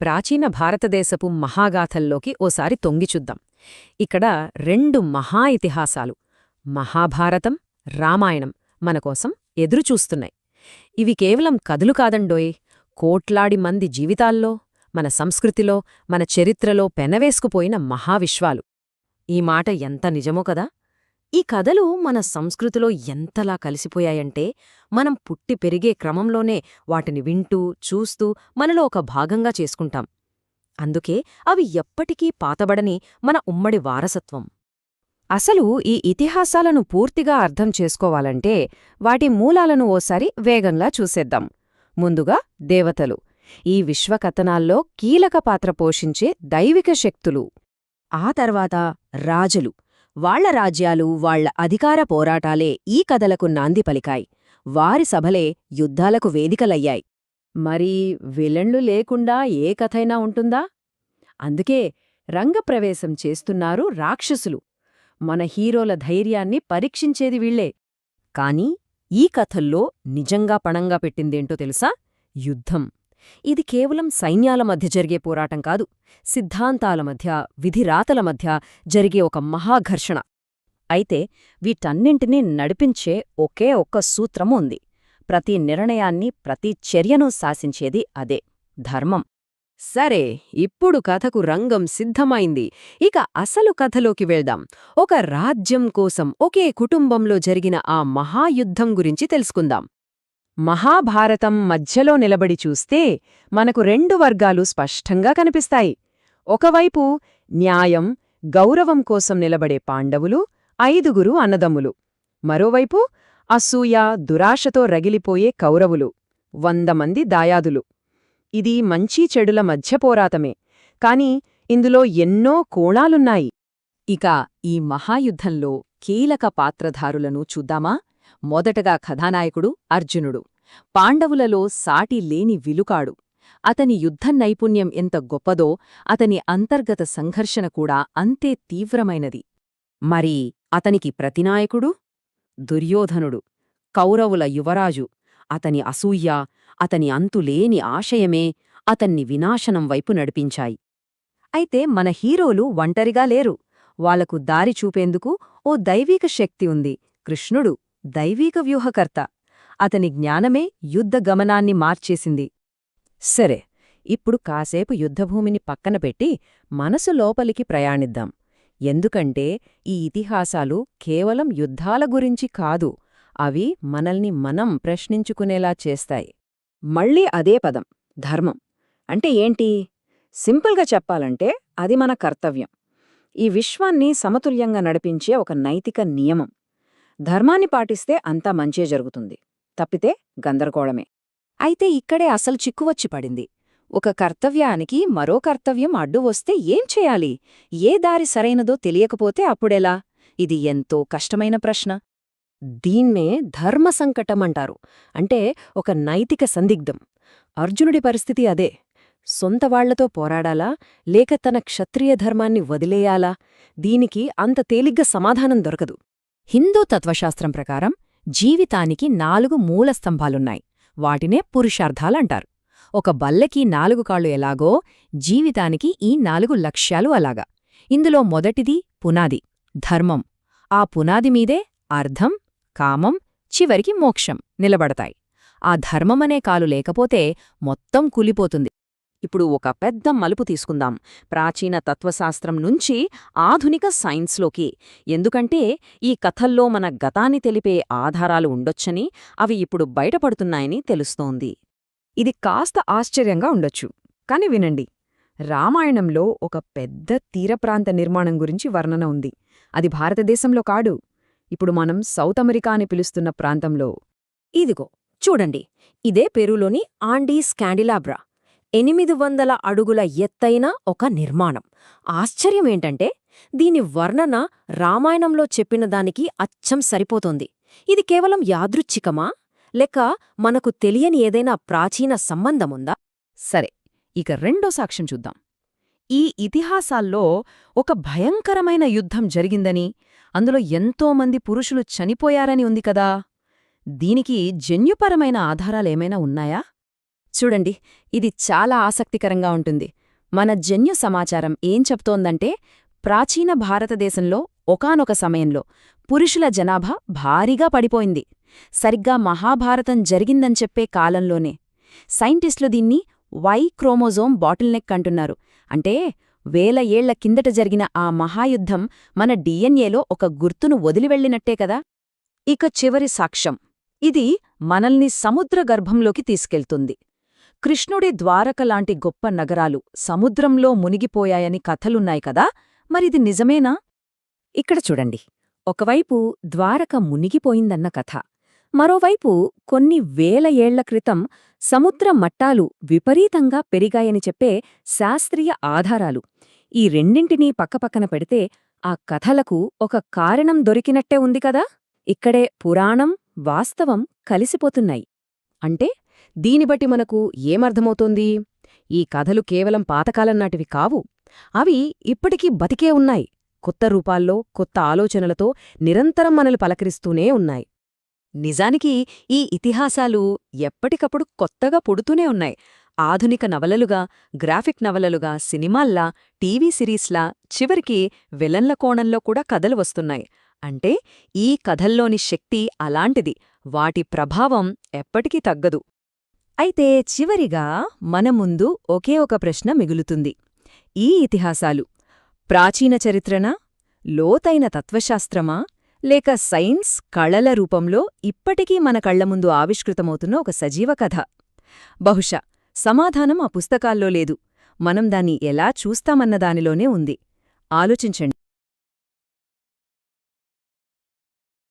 ప్రాచీన భారతదేశపు మహాగాథల్లోకి ఓసారి తొంగిచుద్దాం. ఇక్కడ రెండు మహా ఇతిహాసాలు మహాభారతం, రామాయణం మనకోసం ఎదురుచూస్తున్నాయి. ఇవి కేవలం కథలు కాదండోయ్, కోట్లాడి మంది జీవితాల్లో, మన సంస్కృతిలో, మన చరిత్రలో పెనవేసుకుపోయిన మహావిశ్వాలు. ఈ మాట ఎంత నిజమో కదా! ఈ కథలు మన సంస్కృతిలో ఎంతలా కలిసిపోయాయంటే మనం పుట్టి పెరిగే క్రమంలోనే వాటిని వింటూ, చూస్తూ మనలో ఒక భాగంగా చేసుకుంటాం. అందుకే అవి ఎప్పటికీ పాతబడని మన ఉమ్మడి వారసత్వం. అసలు ఈ ఇతిహాసాలను పూర్తిగా అర్థం చేసుకోవాలంటే వాటి మూలాలను ఓసారి వేగంగా చూసేద్దాం. ముందుగా దేవతలు, ఈ విశ్వకథనాల్లో కీలక పాత్ర పోషించే దైవిక శక్తులు. ఆ తర్వాత రాజులు, వాళ్ల రాజ్యాలు, వాళ్ల అధికార పోరాటాలే ఈ కథలకు నాంది పలికాయి. వారి సభలే యుద్ధాలకు వేదికలయ్యాయి. మరి విలన్లు లేకుండా ఏ కథైనా ఉంటుందా? అందుకే రంగప్రవేశం చేస్తున్నారు రాక్షసులు. మన హీరోల ధైర్యాన్ని పరీక్షించేది వీళ్లే. కాని ఈ కథల్లో నిజంగా పణంగా పెట్టిందేంటో తెలుసా? యుద్ధం. ఇది కేవలం సైన్యాల మధ్య జరిగే పోరాటం కాదు, సిద్ధాంతాల మధ్య, విధిరాతల మధ్య జరిగే ఒక మహాఘర్షణ. అయితే వీటన్నింటినీ నడిపించే ఒకే ఒక్క సూత్రము ఉంది. ప్రతి నిర్ణయాన్ని, ప్రతి చర్యను శాసించేది అదే ధర్మం. సరే, ఇప్పుడు కథకు రంగం సిద్ధమైంది. ఇక అసలు కథలోకి వెళ్దాం. ఒక రాజ్యం కోసం ఒకే కుటుంబంలో జరిగిన ఆ మహాయుద్ధం గురించి తెలుసుకుందాం. మహాభారతం మధ్యలో నిలబడి చూస్తే మనకు రెండు వర్గాలు స్పష్టంగా కనిపిస్తాయి. ఒకవైపు న్యాయం, గౌరవం కోసం నిలబడే పాండవులు, 5 అన్నదమ్ములు. మరోవైపు అసూయ, దురాశతో రగిలిపోయే కౌరవులు, 100 మంది దాయాదులు. ఇది మంచి చెడుల మధ్య పోరాటమే, కాని ఇందులో ఎన్నో కోణాలున్నాయి. ఇక ఈ మహాయుద్ధంలో కీలక పాత్రధారులను చూద్దామా? మొదటగా కథానాయకుడు అర్జునుడు. పాండవులలో సాటి లేని విలుకాడు. అతని యుద్ధ నైపుణ్యం ఎంత గొప్పదో అతని అంతర్గత సంఘర్షణ కూడా అంతే తీవ్రమైనది. మరి అతనికి ప్రతినాయకుడు దుర్యోధనుడు, కౌరవుల యువరాజు. అతని అసూయ, అతని అంతులేని ఆశయమే అతన్ని వినాశనం వైపు నడిపించాయి. అయితే మన హీరోలు ఒంటరిగా లేరు. వాళ్లకు దారి చూపేందుకు ఓ దైవీక శక్తి ఉంది. కృష్ణుడు దైవీక వ్యూహకర్త. అతని జ్ఞానమే యుద్ధ గమనాన్ని మార్చేసింది. సరే, ఇప్పుడు కాసేపు యుద్ధభూమిని పక్కన పెట్టి మనసు లోపలికి ప్రయాణిద్దాం. ఎందుకంటే ఈ ఇతిహాసాలు కేవలం యుద్ధాల గురించి కాదు, అవి మనల్ని మనం ప్రశ్నించుకునేలా చేస్తాయి. మళ్ళీ అదే పదం, ధర్మం. అంటే ఏంటి? సింపుల్గా చెప్పాలంటే అది మన కర్తవ్యం. ఈ విశ్వాన్ని సమతుల్యంగా నడిపించే ఒక నైతిక నియమం. ధర్మాన్ని పాటిస్తే అంతా మంచే జరుగుతుంది, తప్పితే గందరగోళమే. అయితే ఇక్కడే అసలు చిక్కువచ్చి పడింది. ఒక కర్తవ్యానికి మరో కర్తవ్యం అడ్డు వస్తే ఏం చేయాలి? ఏ దారి సరైనదో తెలియకపోతే అప్పుడెలా? ఇది ఎంతో కష్టమైన ప్రశ్న. దీన్నే ధర్మ సంకటమంటారు. అంటే ఒక నైతిక సందిగ్ధం. అర్జునుడి పరిస్థితి అదే. సొంతవాళ్లతో పోరాడాలా, లేక తన క్షత్రియ ధర్మాన్ని వదిలేయాలా? దీనికి అంత తేలిగ్గా సమాధానం దొరకదు. హిందూ తత్వశాస్త్రం ప్రకారం జీవితానికి 4 మూలస్తంభాలున్నాయి. వాటినే పురుషార్థాలంటారు. ఒక బల్లెకి 4 కాళ్ళు ఎలాగో జీవితానికి ఈ 4 లక్ష్యాలు అలాగా. ఇందులో మొదటిది పునాది, ధర్మం. ఆ పునాది మీదే అర్థం, కామం, చివరికి మోక్షం నిలబడతాయి. ఆ ధర్మమనే కాలు లేకపోతే మొత్తం కూలిపోతుంది. ఇప్పుడు ఒక పెద్ద మలుపు తీసుకుందాం, ప్రాచీన తత్వశాస్త్రం నుంచి ఆధునిక సైన్స్లోకి. ఎందుకంటే ఈ కథల్లో మన గతాన్ని తెలిపే ఆధారాలు ఉండొచ్చని, అవి ఇప్పుడు బయటపడుతున్నాయని తెలుస్తోంది. ఇది కాస్త ఆశ్చర్యంగా ఉండొచ్చు, కాని వినండి. రామాయణంలో ఒక పెద్ద తీరప్రాంత నిర్మాణం గురించి వర్ణన ఉంది. అది భారతదేశంలో కాడు, ఇప్పుడు మనం సౌత్ అమెరికా అని పిలుస్తున్న ప్రాంతంలో. ఇదిగో చూడండి, ఇదే పెరూలోని ఆండీస్ క్యాండిలాబ్రా. 800 అడుగుల ఎత్తైన ఒక నిర్మాణం. ఆశ్చర్యమేంటంటే దీని వర్ణన రామాయణంలో చెప్పిన దానికి అచ్చం సరిపోతోంది. ఇది కేవలం యాదృచ్ఛికమా, లేక మనకు తెలియని ఏదైనా ప్రాచీన సంబంధముందా? సరే, ఇక రెండో సాక్ష్యం చూద్దాం. ఈ ఇతిహాసాల్లో ఒక భయంకరమైన యుద్ధం జరిగిందని, అందులో ఎంతోమంది పురుషులు చనిపోయారని ఉంది కదా. దీనికి జన్యుపరమైన ఆధారాలేమైనా ఉన్నాయా? చూడండి, ఇది చాలా ఆసక్తికరంగా ఉంటుంది. మన జన్యు సమాచారం ఏం చెప్తోందంటే, ప్రాచీన భారతదేశంలో ఒకానొక సమయంలో పురుషుల జనాభా భారీగా పడిపోయింది. సరిగ్గా మహాభారతం జరిగిందని చెప్పే కాలంలోనే. సైంటిస్టులు దీన్ని వై క్రోమోజోమ్ బాటిల్నెక్ అంటున్నారు. అంటే వేల ఏళ్ల కిందట జరిగిన ఆ మహాయుద్ధం మన డిఎన్ఏలో ఒక గుర్తును వదిలివెళ్లినట్టే కదా. ఇక చివరి సాక్ష్యం. ఇది మనల్ని సముద్ర గర్భంలోకి తీసుకెళ్తుంది. కృష్ణుడి ద్వారకలాంటి గొప్ప నగరాలు సముద్రంలో మునిగిపోయాయని కథలున్నాయి కదా, మరిది నిజమేనా? ఇక్కడ చూడండి, ఒకవైపు ద్వారక మునిగిపోయిందన్న కథ, మరోవైపు కొన్ని వేల ఏళ్ల క్రితం సముద్ర మట్టాలు విపరీతంగా పెరిగాయని చెప్పే శాస్త్రీయ ఆధారాలు. ఈ రెండింటినీ పక్కపక్కన పెడితే ఆ కథలకు ఒక కారణం దొరికినట్టే ఉంది కదా. ఇక్కడే పురాణం, వాస్తవం కలిసిపోతున్నాయి. అంటే దీనిబట్టి మనకు ఏమర్థమవుతోంది? ఈ కథలు కేవలం పాతకాలంనాటివి కావు. అవి ఇప్పటికీ బతికే ఉన్నాయి, కొత్త రూపాల్లో, కొత్త ఆలోచనలతో నిరంతరం మనల్ని పలకరిస్తూనే ఉన్నాయి. నిజానికి ఈ ఇతిహాసాలు ఎప్పటికప్పుడు కొత్తగా పుడుతూనే ఉన్నాయి. ఆధునిక నవలలుగా, గ్రాఫిక్ నవలలుగా, సినిమాల్లా, టీవీ సిరీస్లా, చివరికి విలన్ల కోణంలో కూడా కథలు వస్తున్నాయి. అంటే ఈ కథల్లోని శక్తి అలాంటిది, వాటి ప్రభావం ఎప్పటికీ తగ్గదు. అయితే చివరిగా మన ముందు ఒకే ఒక ప్రశ్న మిగులుతుంది. ఈ ఇతిహాసాలు ప్రాచీన చరిత్రనా, లోతైన తత్వశాస్త్రమా, లేక సైన్స్, కళల రూపంలో ఇప్పటికీ మన కళ్ల ముందు ఆవిష్కృతమవుతున్న ఒక సజీవ కథ? బహుశా సమాధానం ఆ పుస్తకాల్లో లేదు, మనం దాన్ని ఎలా చూస్తామన్న దానిలోనే ఉంది. ఆలోచించండి.